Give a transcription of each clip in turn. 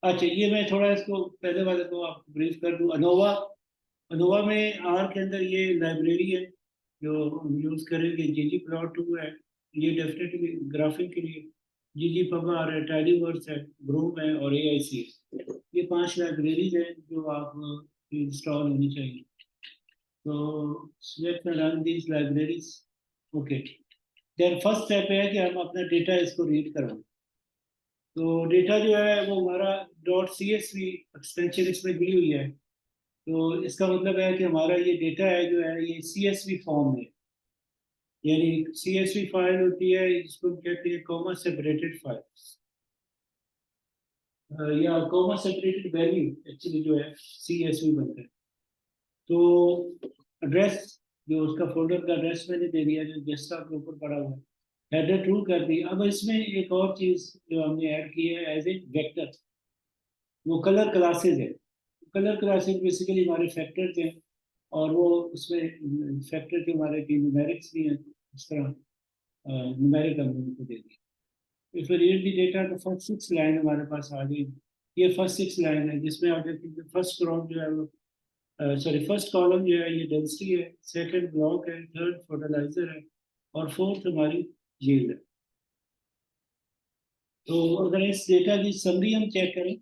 अच्छा, ये मैं थोड़ा इसको पहले वाले को आपको ब्रीफ कर दूं। अनोवा, अनोवा में आर के अंदर ये लाइब्रेरी है जो हम यूज़ करेंगे। जीजी प्लॉट 2 है, ये डेफिनेटली ग्राफिक के लिए। जीजी पबार है, टाइडीवर्स है, ग्रूम है और एआईसी है। ये 5 लाइब्रेरीज हैं जो आप इंस्टॉल होनी चाहिए। तो select run these libraries. Okay, then first step है कि हम अपना डेटा इसको रीड करवाएं। तो डेटा जो है वो हमारा dot C S V extension इसमें दी हुई है। तो इसका मतलब है कि हमारा ये डेटा है जो है ये सी एस वी फॉर्म में, यानी सी एस वी फाइल होती है जिसको हम कहते हैं कॉमा सेपरेटेड फाइल, या कॉमा सेपरेटेड वैल्यू एक्चुअली जो है सी एस वी बनता है। तो एड्रेस, जो उसका फोल्डर का एड्रेस मैंने दे दिया जो डेस्कटॉप के ऊपर पड़ा हुआ है। हेडर ट्रू कर दी। अब इसमें एक और चीज जो हमने ऐड की है एज ए वेक्टर, वो कलर क्लासेज है। कलर क्लासेज बेसिकली हमारे फैक्टर्स हैं, और वो उसमें फैक्टर के हमारे की न्यूमेरिक्स भी हैं। इस तरह न्यूमेरिक हमने उनको दे दी। इफ रीड दी डेटा तो फर्स्ट 6 लाइन हमारे पास आ गई। ये फर्स्ट 6 लाइन है जिसमें आप देखेंगे फर्स्ट क्रॉप जो है वो, सॉरी फर्स्ट कॉलम जो है ये डेंसिटी है, सेकंड ब्लॉक है, थर्ड फर्टिलाइजर है और फोर्थ हमारी यील्ड है। तो अगर इस डेटा की समरी हम चेक करें,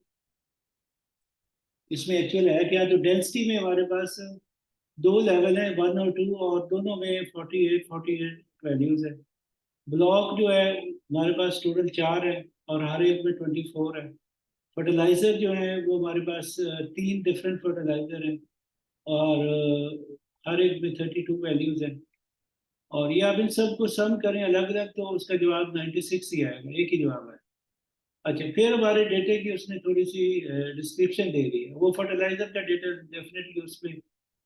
इसमें एक्चुअल है क्या, तो डेंसिटी में हमारे पास 2 लेवल है, 1 और 2, और दोनों में 48 वैल्यूज है। ब्लॉक जो है हमारे पास टोटल 4 है और हर एक में 24 है। फर्टिलाइजर जो है वो हमारे पास 3 डिफरेंट फर्टिलाइजर हैं, और हर एक में 32 वैल्यूज हैं। और ये आप इन सबको सम करें अलग अलग तो उसका जवाब 96 ही आएगा, एक ही जवाब है। अच्छा, फिर हमारे डेटे की उसने थोड़ी सी डिस्क्रिप्शन दे दी है। वो फर्टिलाइजर का डेटा डेफिनेटली उसमें,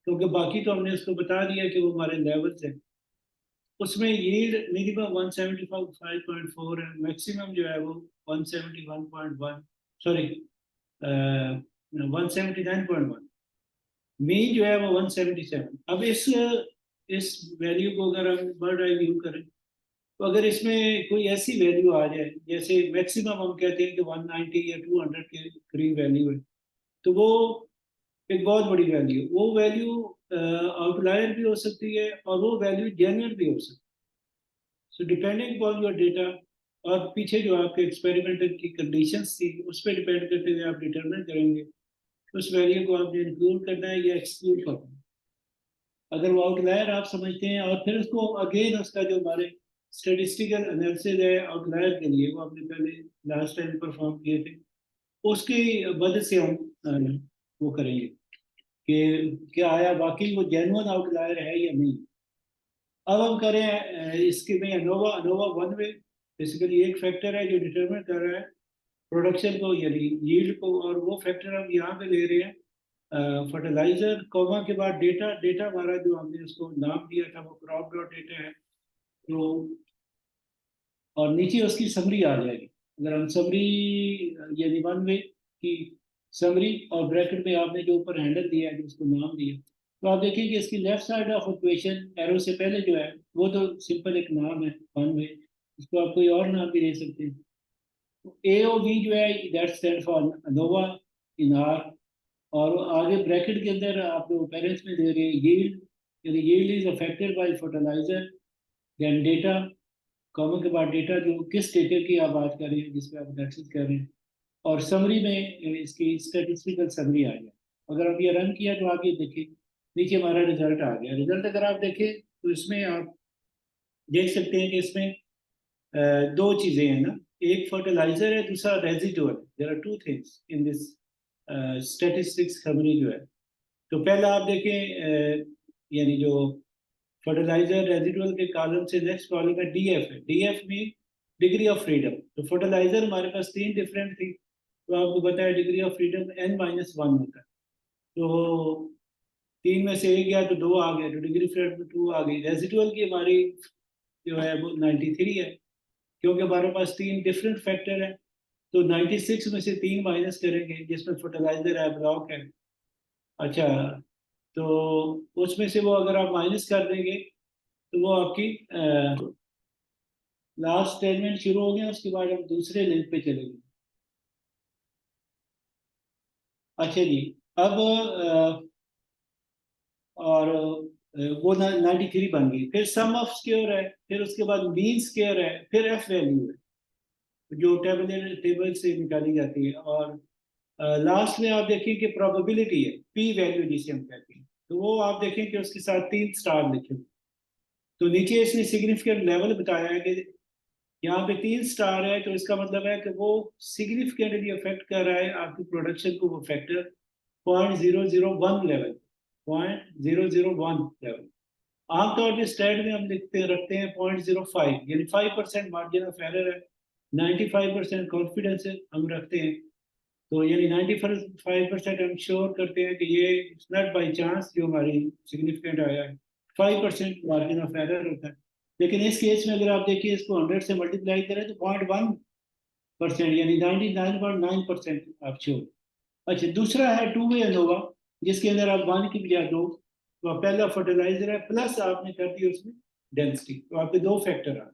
क्योंकि बाकी तो हमने उसको बता दिया कि वो हमारे लेवल्स हैं। उसमें यील्ड मिनिमम 175.4 है, मैक्सिमम जो है वो 171.1, सॉरी 179.1, मीन जो है वो 177। अब इस वैल्यू को अगर हम बर्ड आई व्यू करें, तो अगर इसमें कोई ऐसी वैल्यू आ जाए, जैसे मैक्सिमम हम कहते हैं कि 190 या 200 के करीब वैल्यू है, तो वो एक बहुत बड़ी वैल्यू, वो वैल्यू आउटलायर भी हो सकती है और वो वैल्यू जेन्युइन भी हो सकती है। So depending upon your data, और पीछे जो आपके एक्सपेरिमेंटल की कंडीशंस थी उस पर डिपेंड करते हुए आप डिटरमिन करेंगे उस वैल्यू को आपने इंक्लूड करना है या एक्सक्लूड करना है। अगर वो आउटलायर आप समझते हैं, और फिर उसको अगेन उसका जो हमारे स्टेटिस्टिकल एनालिसिस है आउटलायर के लिए, वो आपने पहले लास्ट टाइम परफॉर्म किए थे, उसकी मदद से हम वो करेंगे कि क्या आया वाकई वो जेन्युइन आउटलायर है या नहीं। अब हम करें इसके में अनोवा, अनोवा वन में बेसिकली एक फैक्टर है जो डिटरमिन कर रहा है प्रोडक्शन को यानी यील्ड को, और वो फैक्टर हम यहाँ पे ले रहे हैं फर्टिलाइजर, कॉमा के बाद डेटा। डेटा हमारा जो हमने उसको नाम दिया था वो क्रॉप डॉट डेटा है। तो और नीचे उसकी समरी आ जाएगी। अगर हम समरी यानी वन वे की समरी, और ब्रैकेट में आपने जो ऊपर हैंडल दिया है जो उसको नाम दिया, तो आप देखिए कि इसकी left side of equation arrow से पहले जो है वो तो सिंपल एक नाम है वन वे, इसको आप कोई और नाम भी दे सकते हैं। तो ए ओ वी जो है that stand for ANOVA in are, और आगे ब्रैकेट के अंदर आप जो पेरेंट्स में दे रहे हैं यील्ड, यानी yield is affected by fertiliser, then data, comma के बाद डेटा जो किस डेटा की आप बात कर रहे हैं जिस पे आप एनालिसिस कर रहे हैं, और समरी में इसकी स्टैटिस्टिकल समरी आ जाए। अगर आप ये रन किया तो आप ये देखिए नीचे हमारा रिजल्ट आ गया। रिजल्ट अगर आप देखें तो इसमें आप देख सकते हैं कि इसमें दो चीजें हैं ना, एक फर्टिलाइजर है, दूसरा residual. There are two things in this statistics summary जो है। तो पहला आप देखें यानी जो फर्टिलाइजर रेजिडुअल के कॉलम से नेक्स्ट कॉलम है डीएफ है। डीएफ में डिग्री ऑफ फ्रीडम। तो फर्टिलाइजर हमारे पास 3 डिफरेंट थी, तो आपको बताया डिग्री ऑफ फ्रीडम n-1 होता है। तो 3 में से 1 गया तो 2 आ गए, तो डिग्री फ्रीडम 2 आ गई। रेजिडुअल की हमारी जो है वो 93 है, क्योंकि हमारे पास 3 डिफरेंट फैक्टर है। तो 96 में से 3 माइनस करेंगे जिसमें फर्टिलाइजर है, ब्लॉक है। अच्छा, तो उसमें से वो अगर आप माइनस कर देंगे तो वो आपकी लास्ट स्टेटमेंट शुरू हो गया, उसके बाद हम दूसरे लिंक पे चलेंगे। अच्छा जी। अब और वो 93 बन गई, फिर सम ऑफ स्क्वायर है, फिर उसके बाद मीन स्क्वायर है, फिर एफ वैल्यू है जो टेबल टेबल से निकाली जाती है, और लास्ट में आप देखें कि प्रोबेबिलिटी है, पी वैल्यू जिसे हम कहते हैं, तो वो आप देखें कि उसके साथ 3 स्टार लिखे हुए। तो नीचे इसने सिग्निफिकेंट लेवल बताया है कि यहाँ पे 3 स्टार है, तो इसका मतलब है कि वो सिग्निफिकेंटली अफेक्ट कर रहा है आपकी प्रोडक्शन को, वो फैक्टर 0.001 लेवल, 0.001 लेवल। आमतौर पर स्टैट में हम लिखते रखते हैं 0.05, यानी 5% मार्जिन ऑफ एरर है, 95% कॉन्फिडेंस है हम रखते हैं। तो यानी 95% हम श्योर करते हैं कि ये इट्स नॉट बाई चांस जो हमारी सिग्निफिकेंट आया है, 5% मार्जिन ऑफ एरर होता है। लेकिन इस केस में अगर आप देखिए इसको 100 से मल्टीप्लाई करें तो 0.1%, यानी 99.9% आप श्योर। अच्छा, दूसरा है टू वे एनोवा, जिसके अंदर आप 1 की बजाय 2, तो पहला फर्टिलाइजर है प्लस आपने कर दी उसमें डेंसिटी, तो आपके 2 फैक्टर आ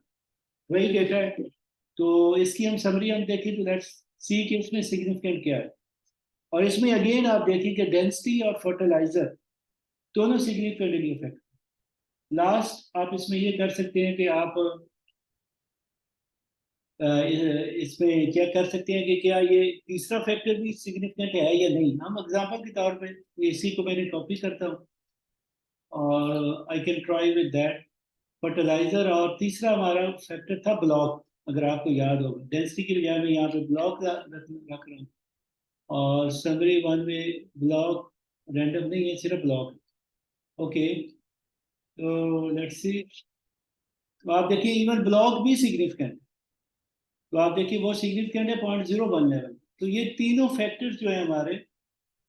वही डेटा है। तो इसकी हम समरी हम देखें तो लेट्स सी कि इसमें सिग्निफिकेंट क्या है। और इसमें अगेन आप देखें कि डेंसिटी और फर्टिलाइजर दोनों सिग्निफिकेंटली इफेक्ट। लास्ट आप इसमें ये कर सकते हैं कि आप इसमें क्या कर सकते हैं कि क्या ये तीसरा फैक्टर भी सिग्निफिकेंट है या नहीं। हम एग्जांपल के तौर पे इसी को मैंने कॉपी करता हूँ और I can try with that fertiliser, और तीसरा हमारा फैक्टर था ब्लॉक। अगर आपको याद होगा डेंसिटी की बजाय मैं यहाँ पे ब्लॉक रख रहा हूँ, और समरी 1 में ब्लॉक रैंडम नहीं है, सिर्फ ब्लॉक। ओके, तो लेट्स सी। तो आप देखिए इवन ब्लॉक भी सिग्निफिकेंट, तो आप देखिए वो सिग्निफिकेंट है 0.01 लेवल। तो ये तीनों फैक्टर्स जो है हमारे,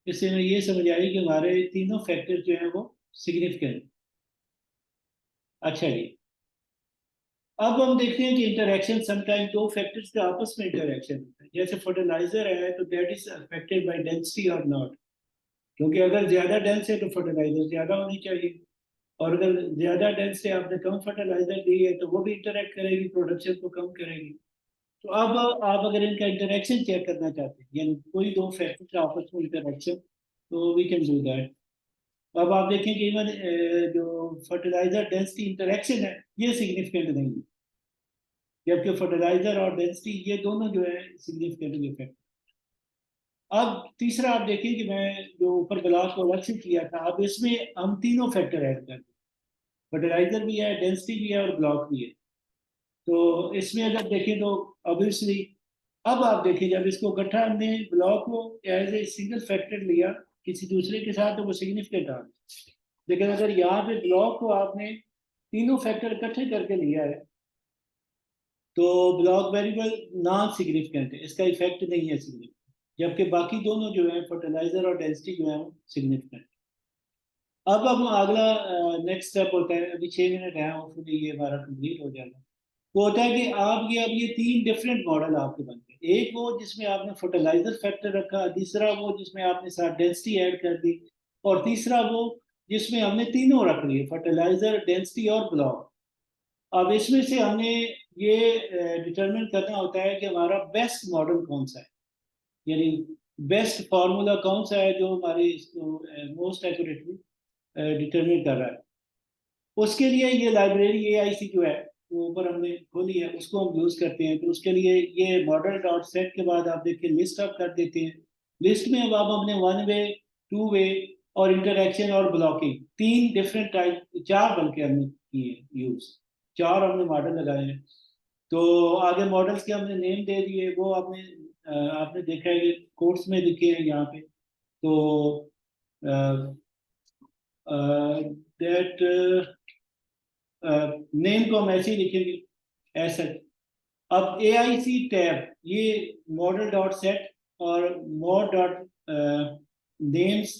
इससे हमें ये समझ आई कि हमारे तीनों फैक्टर्स जो है वो सिग्निफिकेंट। अच्छा जी। अब हम देखते हैं कि इंटरेक्शन समटाइम दो फैक्टर्स का आपस में इंटरेक्शन होता है। जैसे फर्टिलाइजर है तो that is affected by density और नॉट, क्योंकि अगर ज्यादा डेंस है तो फर्टिलाइजर ज्यादा होनी चाहिए, और अगर ज्यादा डेंस है आपने कम फर्टिलाइजर दी है तो वो भी इंटरेक्ट करेगी, प्रोडक्शन को कम करेगी। तो अब आप अगर इनका इंटरेक्शन चेक करना चाहते हैं, यानी कोई दो फैक्टर का आपस में इंटरेक्शन, तो वी कैन डू दैट। अब आप देखें कि इवन जो फर्टिलाइजर डेंसिटी इंटरेक्शन है ये सिग्निफिकेंट नहीं है, जबकि फर्टिलाइजर और डेंसिटी ये दोनों जो है सिग्निफिकेंट इफेक्ट। अब तीसरा आप देखें कि मैं जो ऊपर ब्लॉक को अलग से किया था, अब इसमें हम तीनों फैक्टर ऐड कर दें, फर्टिलाइजर भी है, डेंसिटी भी है, और ब्लॉक भी है। तो इसमें अगर देखें तो ऑब्वियसली, अब आप देखिए जब इसको इकट्ठा हमने ब्लॉक को एज ए सिंगल फैक्टर लिया किसी दूसरे के साथ तो वो सिग्निफिकेंट आ गया। लेकिन अगर यहाँ पे ब्लॉक को आपने तीनों फैक्टर इकट्ठे करके लिया है तो ब्लॉक वेरिएबल नॉन सिग्निफिकेंट है, इसका इफेक्ट नहीं है सिग्निफिकेंट, जबकि बाकी दोनों जो है फर्टिलाइजर और डेंसिटी जो है वो सिग्निफिकेंट। अब अगला नेक्स्ट स्टेप होता है, अभी 6 मिनट है और ये हमारा कंप्लीट हो जाएगा। वो होता है कि आपके अब ये 3 डिफरेंट मॉडल आपके बन गए। एक वो जिसमें आपने फर्टिलाइजर फैक्टर रखा, दूसरा वो जिसमें आपने साथ डेंसिटी ऐड कर दी, और तीसरा वो जिसमें हमने तीनों रख लिए, फर्टिलाइजर, डेंसिटी और ब्लॉक। अब इसमें से हमने ये डिटरमिन करना होता है कि हमारा बेस्ट मॉडल कौन सा है, यानी बेस्ट फार्मूला कौन सा है जो हमारी इसको मोस्ट एक्यूरेटली डिटरमिन कर रहा है। उसके लिए ये लाइब्रेरी AIC जो है वो ऊपर हमने खोली है, उसको हम यूज करते हैं। तो उसके लिए ये मॉडल डॉट सेट के बाद आप देखिए लिस्ट अप कर देते हैं। लिस्ट में अब आप हमने 1 वे, 2 वे और इंटरेक्शन और ब्लॉकिंग, 3 डिफरेंट टाइप, 4 बल्कि हमने किए यूज, 4 हमने मॉडल लगाए हैं। तो आगे मॉडल्स के हमने नेम दे दिए, वो आपने आपने देखा है कि कोर्स में लिखे हैं यहाँ पे। तो दैट नेम को हम ऐसे ही लिखेंगे ऐसा। अब AIC टैब ये मॉडल डॉट सेट और मॉड डॉट नेम्स,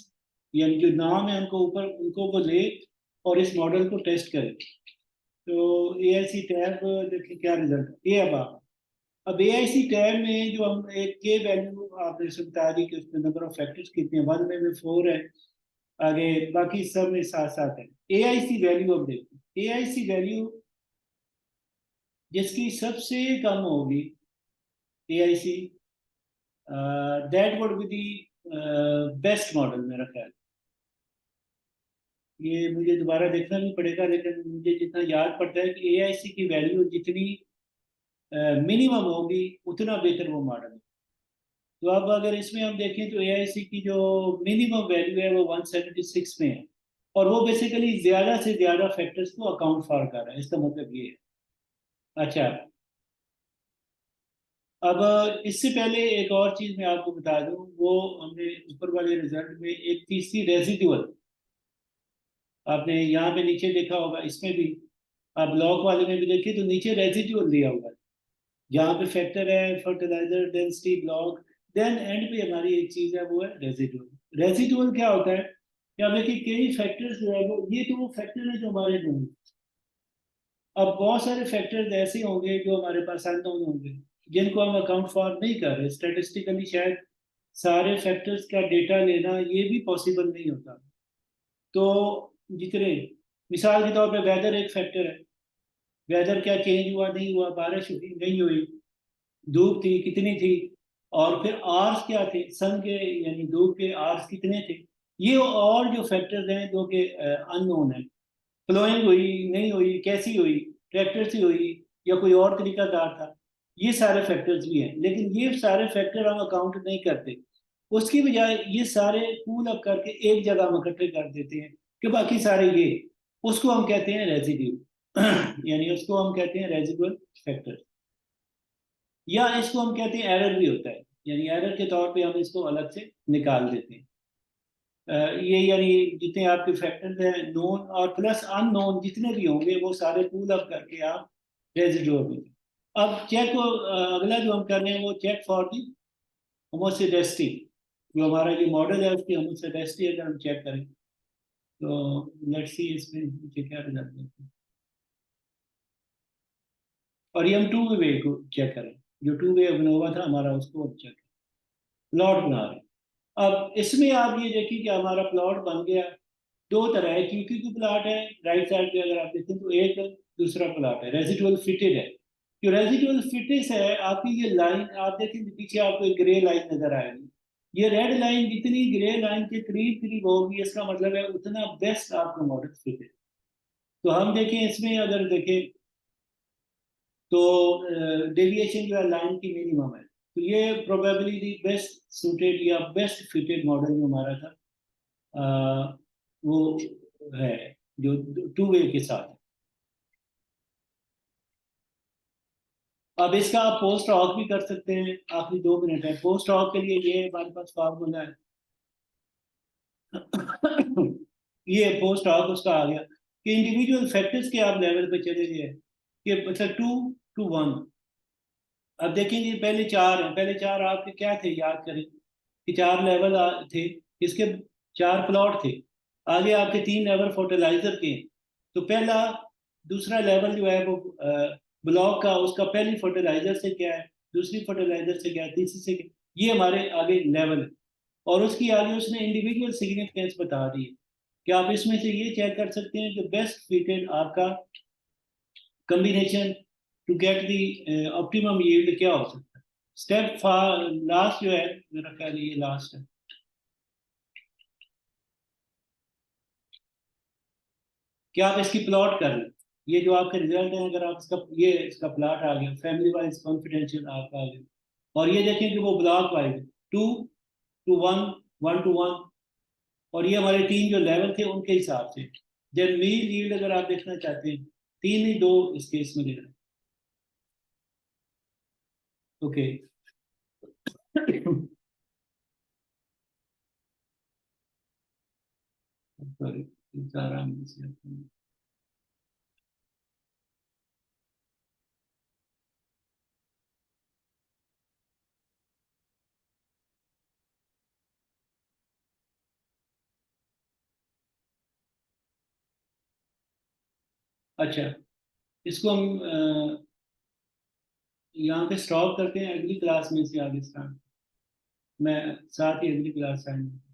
यानी जो नाम है उनको ऊपर उनको वो ले और इस मॉडल को टेस्ट करें। तो AIC टैब देखिए क्या रिजल्ट ये। अब AIC टैब में जो हम एक के वैल्यू आपने से बता दी कि उसमें नंबर ऑफ फैक्टर्स कितने हैं, 1 में भी 4 है, आगे बाकी सब में साथ साथ है। AIC वैल्यू अब देखो, AIC वैल्यू जिसकी सबसे कम होगी AIC, that would be the best model मेरा ख्याल। ये मुझे दोबारा देखना भी पड़ेगा, लेकिन मुझे जितना याद पड़ता है कि AIC की वैल्यू जितनी मिनिमम होगी उतना बेहतर वो मॉडल है। तो अब अगर इसमें हम देखें तो AIC की जो मिनिमम वैल्यू है वो 176 में है, और वो बेसिकली ज्यादा से ज्यादा फैक्टर्स को अकाउंट फॉर कर रहा है, इसका मतलब ये है। अच्छा, अब इससे पहले एक और चीज मैं आपको बता दूं, वो हमने ऊपर वाले रिजल्ट में एक तीसरी रेजिडुअल, आपने यहाँ पे नीचे देखा होगा, इसमें भी आप ब्लॉक वाले में भी देखिए तो नीचे रेजिडुअल दिया हुआ है, जहाँ पे फैक्टर है fertiliser density block, then end पे हमारी एक चीज है वो है रेजिडुअल। रेजिडुअल क्या होता है कि अब देखिए कई फैक्टर्स जो है वो, ये तो वो फैक्टर है जो हमारे होंगे, अब बहुत सारे फैक्टर्स ऐसे होंगे जो हमारे पास अननोन होंगे, जिनको हम अकाउंट फॉर नहीं कर रहे स्टेटिस्टिकली, शायद सारे फैक्टर्स का डेटा लेना ये भी पॉसिबल नहीं होता। तो जितने, मिसाल के तौर पे वेदर एक फैक्टर है, वेदर क्या चेंज हुआ नहीं हुआ, बारिश हुई नहीं हुई, धूप थी कितनी थी, और फिर आर्स क्या थे, सन के यानी धूप के आर्स कितने थे, ये और जो फैक्टर्स हैं जो कि अननोन है, फ्लोइंग हुई नहीं हुई, कैसी हुई, ट्रैक्टर से हुई या कोई और तरीकाकार था, ये सारे फैक्टर्स भी हैं, लेकिन ये सारे फैक्टर हम अकाउंट नहीं करते। उसकी बजाय ये सारे पूल अप करके एक जगह हम इकट्ठे कर देते हैं कि बाकी सारे ये, उसको हम कहते हैं रेजिड्यू यानी उसको हम कहते हैं रेजिडुअल फैक्टर, या इसको हम कहते हैं एरर भी होता है, यानी एरर के तौर पे हम इसको अलग से निकाल देते हैं। ये यानी जितने आपके फैक्टर्स हैं नोन और प्लस अननोन जितने भी होंगे वो सारे पूल अप करके आप रेजिड्यूल में। अब चेक को अगला जो हम कर रहे हैं वो चेक फॉर दी होमोसेडेस्टी, जो हमारा ये मॉडल है उसकी होमोसेडेस्टी अगर हम चेक करें तो लेट्स सी इसमें मुझे क्या रिजल्ट देते हैं। और ये हम टू वे को चेक करें, जो टू वे अभिनोवा था हमारा उसको हम चेक प्लॉट बना रहे हैं। अब इसमें आप ये देखिए कि हमारा प्लॉट बन गया, दो तरह है, क्यू क्यू प्लाट है राइट साइड पे अगर आप देखें तो एक, दूसरा प्लाट है रेजिडुअल फिटेड है। जो रेजिडुअल फिटेस है आपकी ये लाइन आप देखें पीछे आपको एक ग्रे लाइन नजर आएगी, ये रेड लाइन जितनी ग्रे लाइन के करीब करीब होगी इसका मतलब है उतना बेस्ट आपका मॉडल फिट है। तो हम देखें इसमें अगर देखें तो डेविएशन जो है लाइन की मिनिमम है, तो ये प्रोबेबली बेस्ट सूटेड या बेस्ट फिटेड मॉडल जो हमारा था वो है, जो टू वे के साथ। अब इसका आप पोस्ट हॉक भी कर सकते हैं, आखिरी 2 मिनट है, पोस्ट हॉक के लिए ये हमारे पास फार्मूला है ये पोस्ट हॉक उसका आ गया कि इंडिविजुअल फैक्टर्स के आप लेवल पे चले गए कि मतलब 2 to 1। अब देखेंगे पहले चार हैं, पहले चार आपके क्या थे याद करें कि चार लेवल थे, इसके चार प्लॉट थे, आगे आपके 3 लेवल फर्टिलाइजर के हैं। तो पहला दूसरा लेवल जो है वो ब्लॉक का, उसका पहली फर्टिलाइजर से क्या है, दूसरी फर्टिलाइजर से क्या है, तीसरी से क्या है, ये हमारे आगे लेवल है। और उसकी आगे उसने इंडिविजुअल सिग्निफिकेंस बता दी है कि आप इसमें से ये चेक कर सकते हैं कि बेस्ट फिटेड आपका combination to get the optimum yield क्या हो सकता है। स्टेप लास्ट जो है मेरा ख्याल है ये लास्ट है कि आप इसकी प्लॉट कर लें, ये जो आपके रिजल्ट है अगर आप इसका ये इसका प्लॉट आ गया फैमिली वाइज कॉन्फिडेंशियल आपका आ गया, और ये देखें कि वो ब्लॉक वाइज 2 to 1, 1 to 1, और ये हमारे तीन जो लेवल थे उनके हिसाब से। जब मील यील्ड अगर आप देखना चाहते हैं, तीन ही दो इस केस में लेना। ओके सॉरी, आराम से। अच्छा, इसको हम यहाँ पे स्टॉप करते हैं, अगली क्लास में से आगे स्टार्ट, मैं साथ ही अगली क्लास आएंगे।